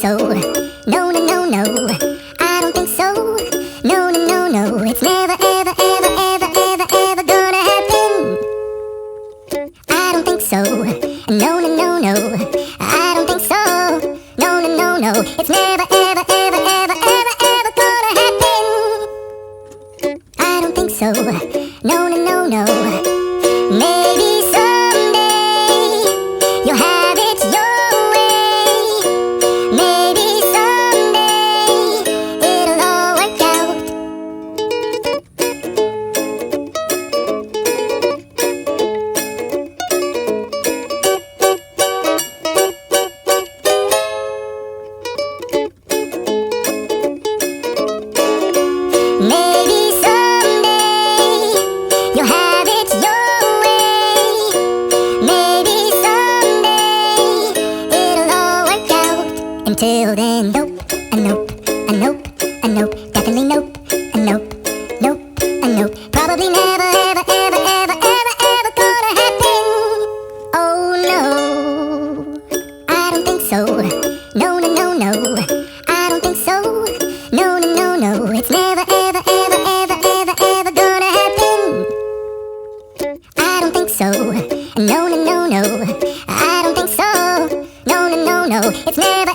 so. No, no, no, no. I don't think so. No, no, no, no. It's never, ever, ever, ever, ever, ever gonna happen. I don't think so. No, no, no, no. I don't think so. No, no, no, no. It's never, ever, ever, ever, ever, ever gonna happen. I don't think so. No, no, no, no. Maybe someday you'll have it your way. Maybe someday it'll all work out. Maybe someday you'll have it your way. Maybe someday it'll all work out. Until then, nope, a nope, a nope, a nope, definitely nope, a nope, nope, a nope. Probably never, ever, ever, ever, ever, ever gonna happen. Oh no, I don't think so. No, no, no, no. I don't think so. No, no, no, no. It's never, ever, ever, ever, ever, ever gonna happen. I don't think so. No, no, no, no. I don't think so. No, no, no, no. It's never,